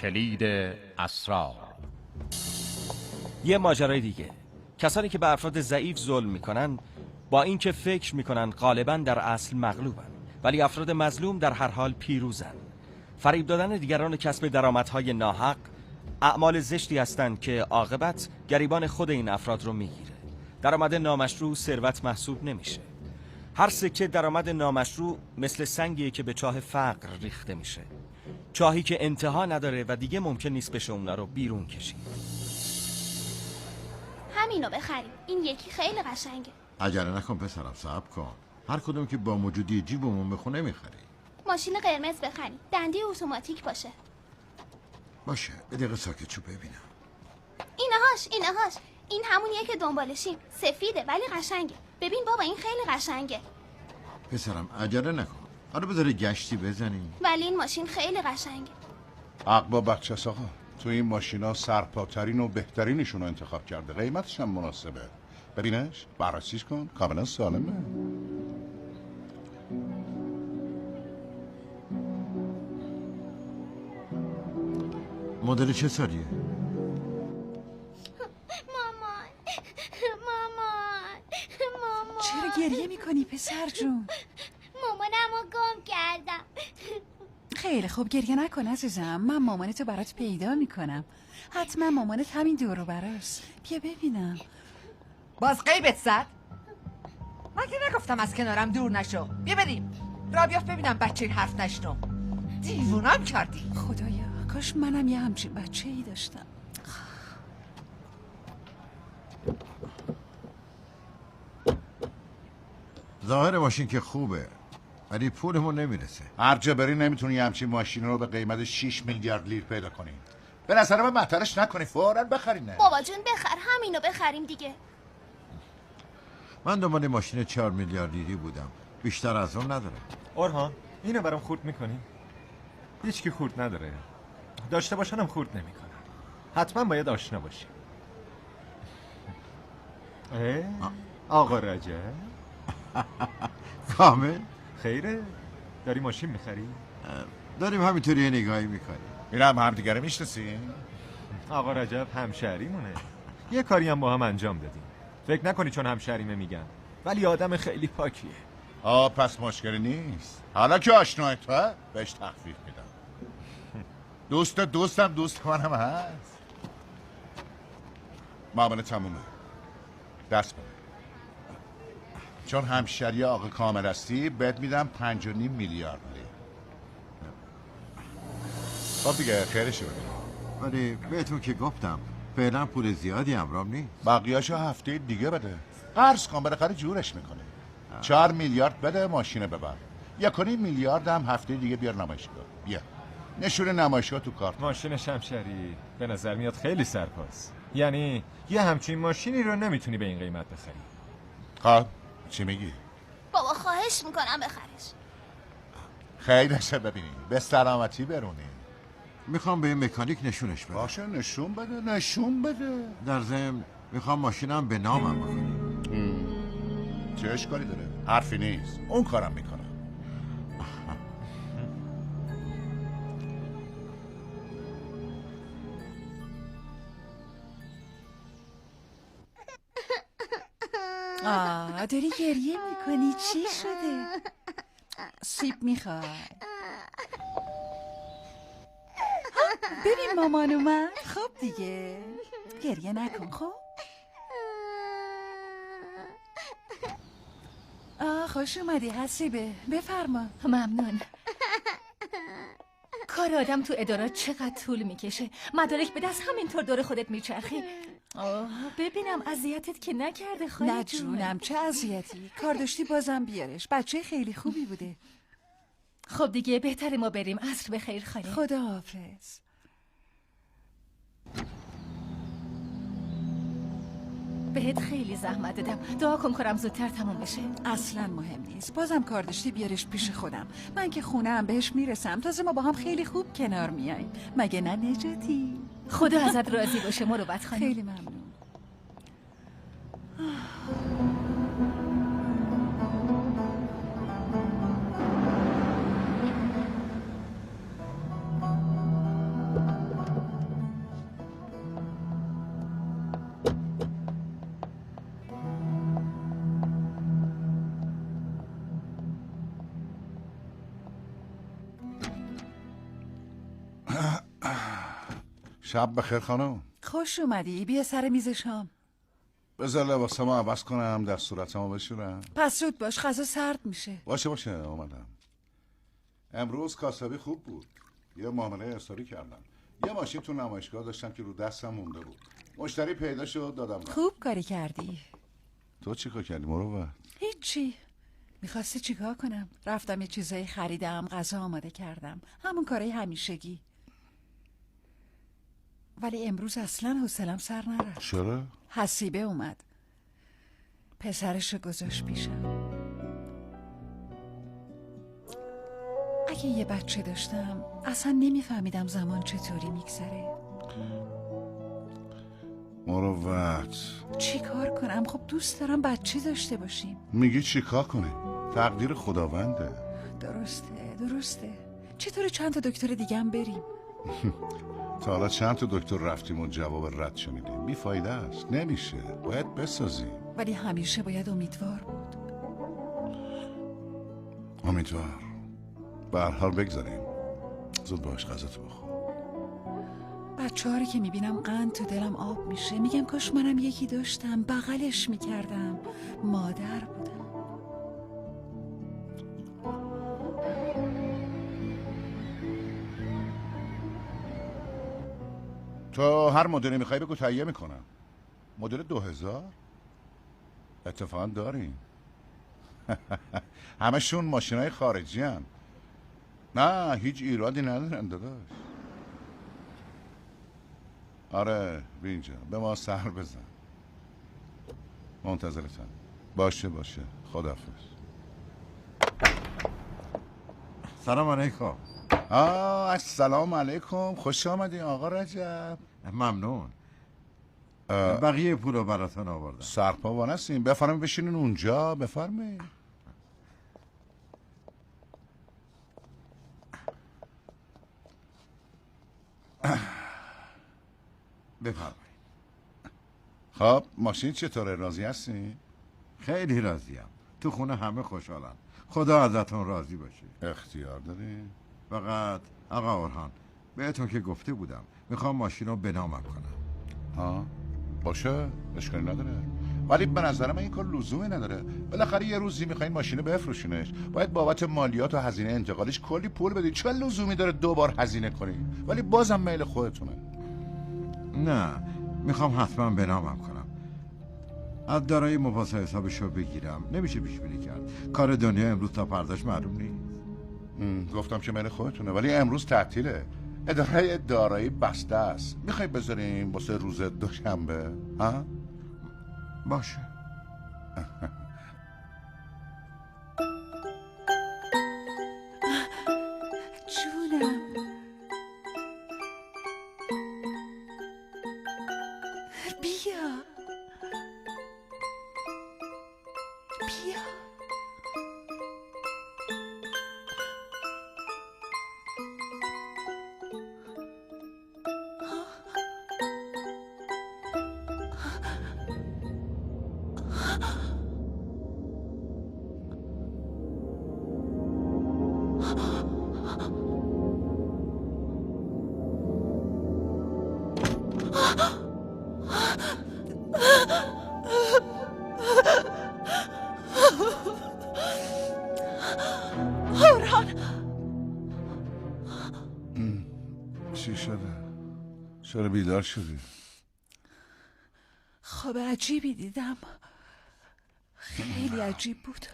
کلید اسرار. یه ماجرای دیگه، کسانی که به افراد ضعیف ظلم میکنن با اینکه فکر میکنن غالبا در اصل مغلوبن، ولی افراد مظلوم در هر حال پیروزن. فریب دادن دیگران و کسب درآمدهای ناحق اعمال زشتی هستند که عاقبت گریبان خود این افراد رو میگیره. درآمد نامشروع ثروت محسوب نمیشه. هر سکه درآمد نامشروع مثل سنگیه که به چاه فقر ریخته میشه، چاهی که انتها نداره و دیگه ممکن نیست بشه اونا رو بیرون کشید. همینو بخریم، این یکی خیلی قشنگه. عجله نکن پسرم، صبر کن. هر کدوم که با موجودی جیبمون بخونه میخری. ماشین قرمز بخریم، دنده اتوماتیک باشه. باشه، یه دقیقه ساکت شو ببینم. اینهاش این همونیه که دنبالشیم. سفیده ولی قشنگه. ببین بابا این خیلی قشنگه. پسرم عجله نکن، حالا بذاری گشتی بزنیم. ولی این ماشین خیلی قشنگه. عقبا بخشس آقا، تو این ماشینا سرپاترین و بهترینشون رو انتخاب کرده، قیمتش هم مناسبه. ببینش، بررسیش کن، کاملا سالمه. مدل چه سالیه؟ مامان چرا گریه میکنی پسر جون؟ مامانمو گم کردم. خیلی خوب، گریه نکن عزیزم، من مامانتو برات پیدا میکنم. حتما مامانت همین دورو براست. بیا ببینم. باز غیبت زد؟ من که نگفتم از کنارم دور نشو. بیا بریم را بیافت ببینم بچه این حرف نشنو. دیوونم کردی. خدایا کاش منم یه همچین بچه ای داشتم. ظاهر ماشین که خوبه ولی پولمون نمیرسه. هر جا بری نمیتونی همچین ماشین رو به قیمت 6 میلیارد لیر پیدا کنی. به نظر من مطرش نکنی، فوراً بخرین. نه بابا جون بخر، همینو بخریم دیگه. من دنبال ماشین 4 میلیارد لیری بودم، بیشتر از اون ندارم. اورهان اینو برام خورد میکنی؟ هیچ کی خورد نداره، داشته باشنم خورد نمیکنه. حتما باید آشنا باشی. آقا رجب کامل خیره؟ داری ماشین میخری؟ داریم همینطوری نگاهی میکنیم. این هم همدیگه رو میشناسیم؟ آقا رجب همشهریمونه، یه کاری هم با هم انجام دادیم. فکر نکنی چون همشهریمه میگن، ولی آدم خیلی پاکیه. پس مشکلی نیست. حالا که آشنای تو بهش تخفیف میدم. دوستم دوست منم هست. معامله تمومه، دست بده. چون همشهری آقا کامل هستی بهت میدم 5.5 میلیارد لیر. خب دیگه خیرشو بده. ولی بهتون که گفتم فعلا پول زیادی امرام نیست. بقیه‌شو هفته دیگه بده. قرض کن، بالاخره جورش میکنه. 4 میلیارد بده ماشینو ببر. 1.5 میلیارد هم هفته دیگه بیار نمایشگاه. بیا نشون نمایشگاه تو کارت. ماشین شمشری به نظر میاد خیلی سرپاس. یعنی یه همچین ماشینی رو نمیتونی به این قیمت بخری. خب چی میگی؟ بابا خواهش میکنم بخرش. خیرشه ببینی، به سلامتی برونی. میخوام به یه مکانیک نشونش بدم. باشه نشون بده. در ضمن میخوام ماشینم به نامم بکنی. چه اشکالی داره؟ حرفی نیست، اون کارم میکنم. داری گریه میکنی؟ چی شده؟ سیب میخوای؟ ببین مامان اومد. خب دیگه گریه نکن. خب خوش اومدی حسیبه، بفرما. ممنون. کار آدم تو ادارات چقدر طول میکشه، مدارک به دست همینطور دور خودت میچرخی. ببینم اذیتت که نکرده خاله نه جونم، چه اذیتی. کار داشتی بازم بیارش، بچه خیلی خوبی بوده. خب دیگه بهتره ما بریم. عصر بخیر خاله. خدا حافظ. بهت خیلی زحمت دادم، دعا کن کارم زودتر تموم بشه. اصلا مهم نیست، بازم کار داشتی بیارش پیش خودم. من که خونه‌ام بهش میرسم. تازه ما با هم خیلی خوب کنار میاییم، مگه نه نجاتی؟ خدا ازت راضی باشه مروت خانم. خیلی ممنون. شب بخیر خانم. خوش اومدی. بیا سر میز شام. بذار لباسمو عوض کنم، در صورتمو بشورم. پس زود باش، غذا سرد میشه. باشه اومدم. امروز کاسبی خوب بود. یه معامله حسابی کردم. یه ماشین تو نمایشگاه داشتم که رو دستم مونده بود. مشتری پیدا شد، دادم رفت. خوب کاری کردی. تو چیکار کردی مروت؟ هیچی. میخواستی چیکار کنم؟ رفتم یه چیزایی خریدم، غذا آماده کردم، همون کارای همیشگی. ولی امروز اصلا حوصله‌ام سر نرفت. چرا؟ حسیبه اومد، پسرشو گذاشت پیشم. اگه یه بچه داشتم اصلا نمیفهمیدم زمان چطوری میگذره. مروت چی کار کنم؟ خب دوست دارم بچه داشته باشیم. میگی چی کار کنی؟ تقدیر خداونده. درسته. چطور چند تا دکتر دیگه هم بریم؟ تا حالا چند تا دکتر رفتیم و جواب رد شنیدیم. بیفایده است، نمیشه، باید بسازیم. ولی همیشه باید امیدوار بود. امیدوار. به هر حال بگذاریم. زود باش غذاتو بخور. بچه‌ها رو که میبینم قند تو دلم آب میشه. میگم کاش منم یکی داشتم، بغلش میکردم، مادر بودم. تو هر مدلی میخوای بگو تهیه میکنم. مدل 2000 اتفاقا داریم. همشون ماشینای خارجی هن. نه هیچ ایرادی ندارن داداش. آره بینجا به ما سر بزن. منتظرتم. باشه خداحافظ. سلام علیکم. السلام علیکم. خوش آمدی آقا رجب. ممنون. بقیه پولو براتون آوردم. سرپا وانستیم. بفرمایید بشینین اونجا. بفرمایید. بفرمایید. خب ماشین چطوره؟ راضی هستی؟ خیلی راضیم. تو خونه همه خوشحالن. خدا ازتون راضی باشه. اختیار داری؟ فقط آقا اورهان بهتون که گفته بودم میخوام ماشین رو به نامم کنم. باشه اشکالی نداره، ولی به نظر من این کار لزومی نداره. بالاخره یه روزی میخواین ماشین رو بفروشینش، باید بابت مالیات و هزینه انتقالش کلی پول بدید. چه لزومی داره 2 بار هزینه کنی؟ ولی بازم میل خودتونه. نه میخوام حتما به نامم کنم. از دارایی مفاسا حسابشو بگیرم. نمیشه پیش بینی کرد. کار دنیا امروز تا پرداش معلوم نیست. گفتم که میل خودتونه، ولی امروز تعطیله. اداره دارایی بسته است. میخوای بذاریم واسه روز دوشنبه؟ ها؟ باشه. جونم. بیا. چی شده؟ چرا بیدار شدی؟ خواب عجیبی دیدم. خیلی عجیب بود.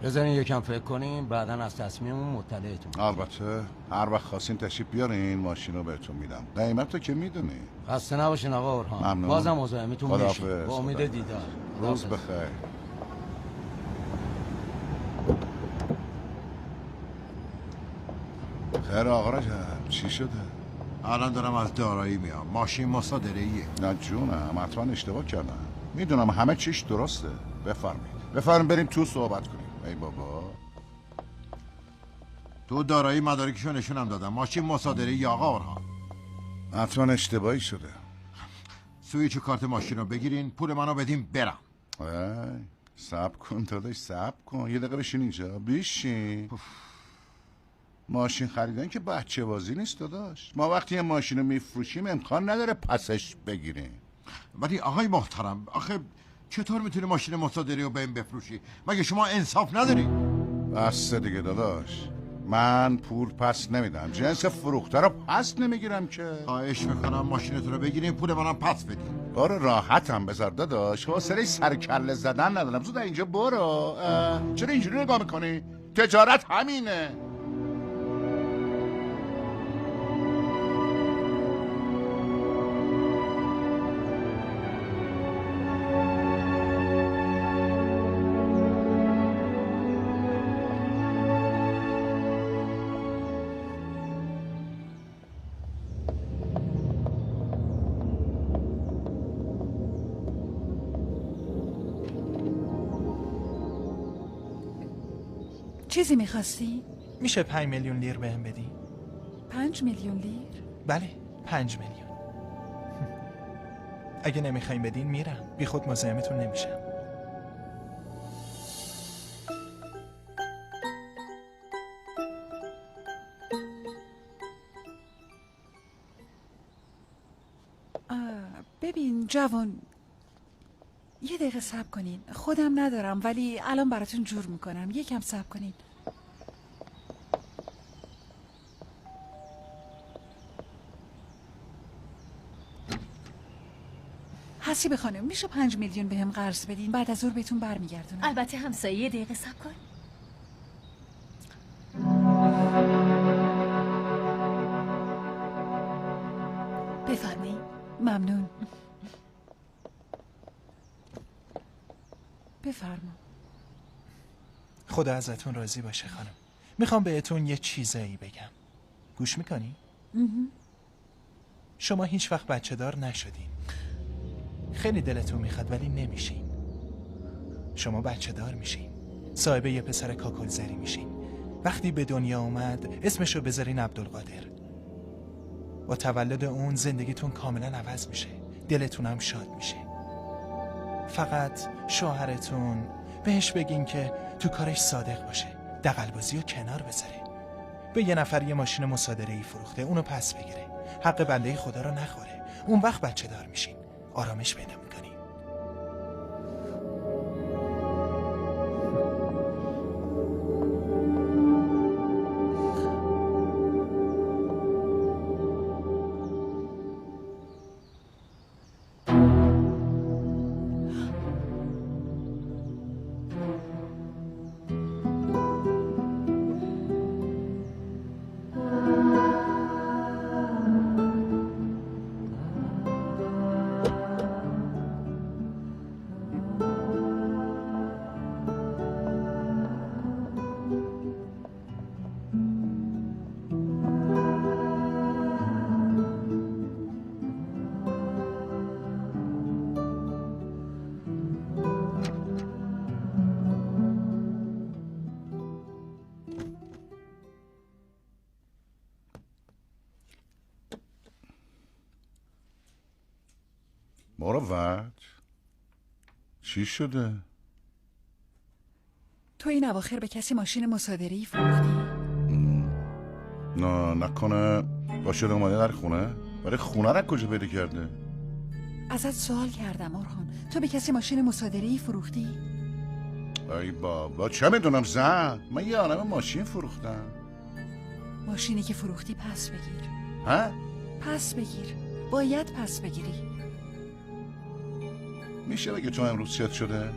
بذارین یکم فکر کنیم، بعدا از تصمیممون مطلعتون. البته هر وقت خواستین تشریف بیارین ماشین رو بهتون میدم. قیمت رو که میدونی. خسته نباشین آقا اورهان. ممنون. بازم مزاحمتون میشیم. خداحافظ. با امید دیدار. روز بخیر. خیر آقا رجب چی شده؟ الان دارم از دارایی میام. ماشین مصادره‌ایه. نه جونم حتما اشتباه کردم. میدونم همه چیش درسته. بفرمایید بریم تو صحبت کنیم. ای بابا تو دارایی مدارکشو نشونم دادم. ماشین مصادره‌ای آقا اورهان. حتما اشتباهی شده. سویچ کارت ماشین رو بگیرین، پول منو بدین برم. صبر کن داداش، صبر کن. یه دقیقه بشین اینجا، بشین. ماشین خریدن که بچه بازی نیست داداش. ما وقتی یه ماشین رو میفروشیم امکان نداره پسش بگیریم. ولی آقای محترم، آخه چطور میتونی ماشین مصادره رو بهم بفروشی؟ مگه شما انصاف نداری؟ بس دیگه داداش، من پول پس نمیدم، جنس فروخته رو پس نمیگیرم که. خواهش میکنم ماشینتون رو بگیریم، پول منم پس بدین. برو راحتم بذار داداش، حوصله سر کله زدن ندارم. زود اینجا برو. چرا اینجوری نگاه میکنی؟ تجارت همینه. چیزی میخواستی؟ میشه 5 میلیون لیر بهم بدی؟ 5 میلیون لیر؟ بله 5 میلیون. اگه نمیخوایم بدین میرم، بی خود مزاحمتون نمیشم. ببین جوان، یه دقیقه صبر کنین. خودم ندارم ولی الان براتون جور میکنم. یکم صبر کنین. حسیب خانم، میشه 5 میلیون بهم قرض بدین؟ بعد از ظهر بهتون برمیگردونم. البته همسایه، یه دقیقه صبر کن. بفرمایید. ممنون. بفرما. خدا ازتون راضی باشه خانم. میخوام بهتون یه چیزایی بگم. گوش میکنی؟ شما هیچ وقت بچه دار نشدین. خیلی دلتون میخواد ولی نمیشین. شما بچه دار میشین، صاحب یه پسر کاکلزری میشین. وقتی به دنیا اومد اسمشو بذارین عبدالقادر. با تولد اون زندگیتون کاملا عوض میشه، دلتون هم شاد میشه. فقط شوهرتون بهش بگین که تو کارش صادق باشه، دغل‌بازی رو کنار بذاره. به یه نفر یه ماشین مصادره‌ای فروخته، اونو پس بگیره، حق بنده خدا رو نخوره. اون وقت بچه دار میشین، آرامش پیدا میکنین. مروت چی شده؟ تو این اواخر به کسی ماشین مصادره‌ای فروختی؟ نه نکنه باشه اومده در خونه؟ برای خونه را کجا پیدا کرده؟ ازت سوال کردم ارهان، تو به کسی ماشین مصادره‌ای فروختی؟ ای بابا چه میدونم زن، من یه عالمه ماشین فروختم. ماشینی که فروختی پس بگیر. ها؟ پس بگیر، باید پس بگیری. میشه بگه تو امروز چت شده؟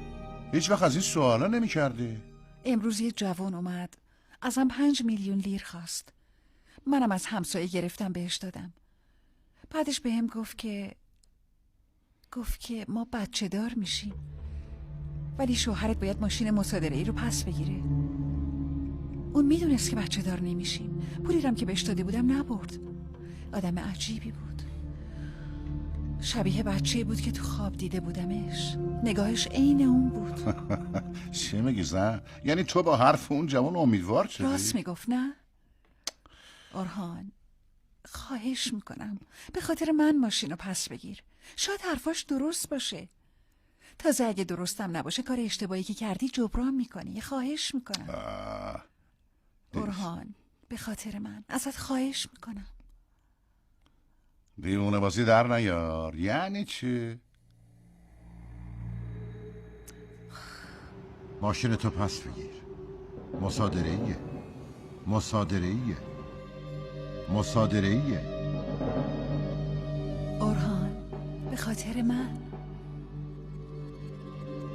هیچ وقت از این سوالا نمی کردی؟ امروز یه جوان اومد ازم 5 میلیون لیر خواست. منم از همسایه گرفتم بهش دادم. بعدش بهم گفت که ما بچه دار میشیم، ولی شوهرت باید ماشین مصادره‌ای رو پس بگیره. اون میدونست که بچه دار نمیشیم. پولی رم که بهش داده بودم نبرد. آدم عجیبی بود، شبیه بچه‌ای بود که تو خواب دیده بودمش. نگاهش عین اون بود. چی میگی زن؟ یعنی تو با حرف اون جوان امیدوار شدی؟ راست میگفت نه؟ ارهان خواهش میکنم به خاطر من ماشین رو پس بگیر. شاید حرفاش درست باشه. تازه اگه درستم نباشه کار اشتباهی که کردی جبران میکنی. خواهش میکنم برهان، به خاطر من ازت خواهش میکنم. دیوونه بازی در نیار. یعنی چی؟ ماشین تو پس بگیر. مصادره‌ایه. برهان، به خاطر من،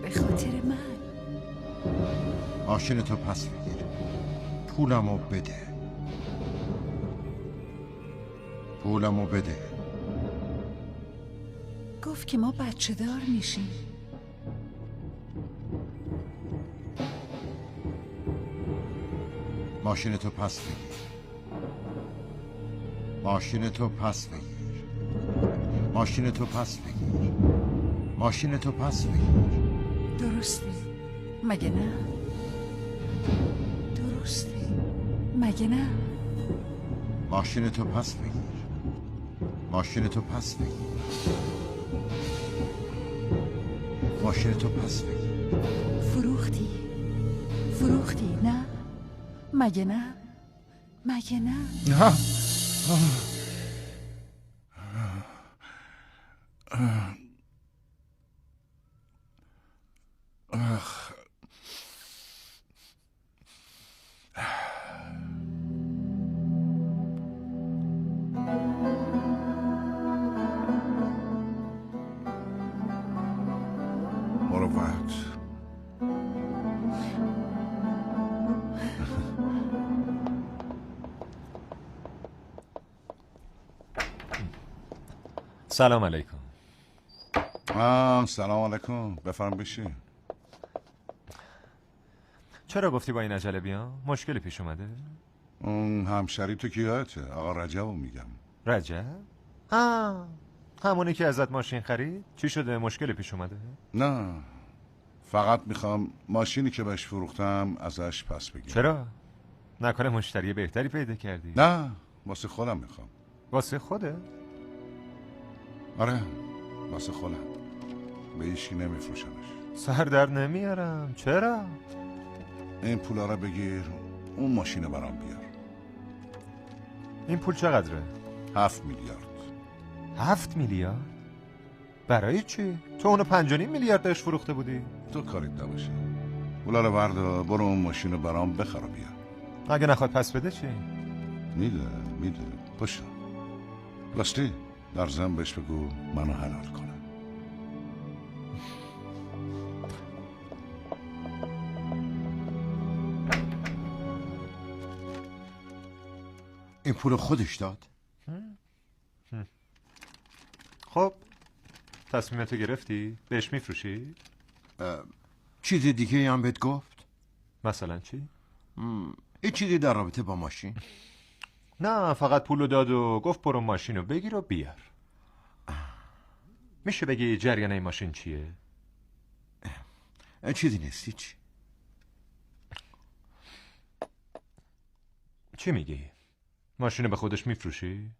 به خاطر من. ماشین تو پس بگیر. پولمو بده. گفت که ما بچه دار میشیم. ماشین تو پس بگیر. ماشین تو پس بگیر. درسته مگه نه؟ ماشین تو پس بگیر. فروختی نه؟ مگه نه؟ مروت. سلام علیکم. سلام علیکم. بفرم بشین. چرا گفتی با این عجله بیام؟ مشکلی پیش اومده؟ اون همشری تو کیاته؟ آقا رجبو میگم. رجب؟ همونی که ازت ماشین خرید؟ چی شده؟ مشکلی پیش اومده؟ نه، فقط میخوام ماشینی که بهش فروختم ازش پس بگیرم. چرا؟ نکنه مشتری بهتری پیدا کردی؟ نه، واسه خودم میخوام. واسه خوده؟ آره، واسه خودم. به هیچکی نمیفروشمش. سر در نمیارم. چرا؟ این پولا رو بگیر، اون ماشین برام بیار. این پول چقدره؟ 7 میلیارد. 7 میلیارد؟ برای چی؟ تو اونو 5.5 میلیارد داشت فروخته بودی؟ تو کاریت نباشه. پولا رو بردار، برو اون ماشین رو برام بخر و بیار. اگه نخواد پس بده چی؟ میده پشت. راستی در ضمن بهش بگو منو حلال کنه. این پول خودش داد؟ خب تصمیمتو گرفتی؟ بهش میفروشی؟ چیز دیگه هم بهت گفت؟ مثلا چی؟ این چیزی در رابطه با ماشین؟ نه، فقط پولو داد و گفت برو ماشینو بگیر و بیار. میشه بگی جریان این ماشین چیه؟ چیزی نیستی. چی میگی؟ ماشینو به خودش میفروشی؟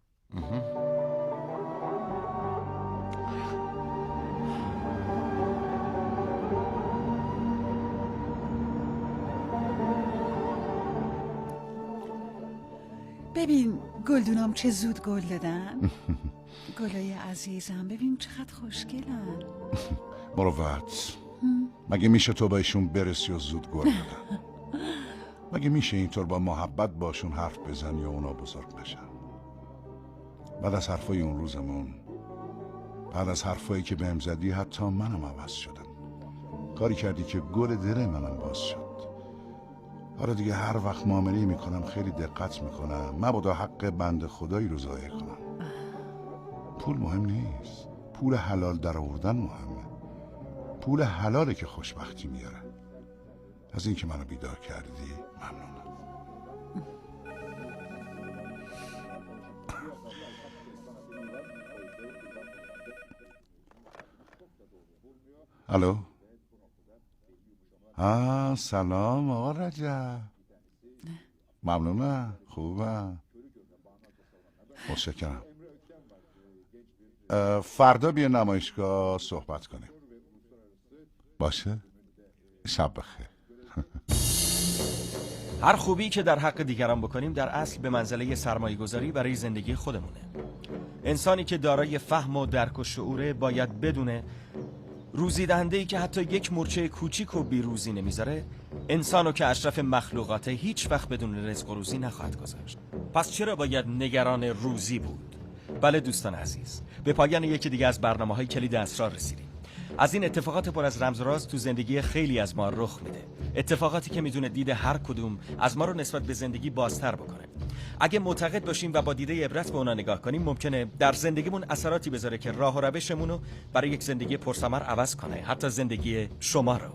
ببین گلدونام چه زود گل دادن. گلای عزیزم ببین چقدر خوشگلن. مروت، مگه میشه تو بهشون برسی و زود گل بدن؟ مگه میشه اینطور با محبت باشون حرف بزنی و اونا بزرگ نشن؟ بعد از حرفای اون روزمون، بعد از حرفایی که بهم زدی، حتی منم عوض شدم. کاری کردی که گل دل منم باز شد. حالا دیگه هر وقت معامله میکنم خیلی دقت میکنم، مبادا حق بنده خدایی رو ضایع کنم. پول مهم نیست، پول حلال در آوردن مهمه. پول حلاله که خوشبختی میاره. از این که منو بیدار کردی ممنونم. الو. سلام آقا رجب. ممنونم، خوبم، متشکرم. فردا بیا نمایشگاه صحبت کنیم. باشه؟ شب بخیر. هر خوبی که در حق دیگران بکنیم در اصل به منزله سرمایه گذاری برای زندگی خودمونه. انسانی که دارای فهم و درک و شعوره باید بدونه روزی دهنده‌ای که حتی یک مورچه کوچیک و بی روزی نمیذاره، انسانو که اشرف مخلوقاته هیچ وقت بدون رزق و روزی نخواهد گذاشت. پس چرا باید نگران روزی بود؟ بله دوستان عزیز، به پایان یکی دیگه از برنامه‌های کلید اسرار رسیدیم. از این اتفاقات پر از رمز و راز تو زندگی خیلی از ما رخ میده. اتفاقاتی که میتونه دید هر کدوم از ما رو نسبت به زندگی بازتر بکنه. اگه معتقد باشیم و با دیده عبرت به اونا نگاه کنیم، ممکنه در زندگیمون اثراتی بذاره که راه و روشمون رو برای یک زندگی پرثمر عوض کنه، حتی زندگی شما رو.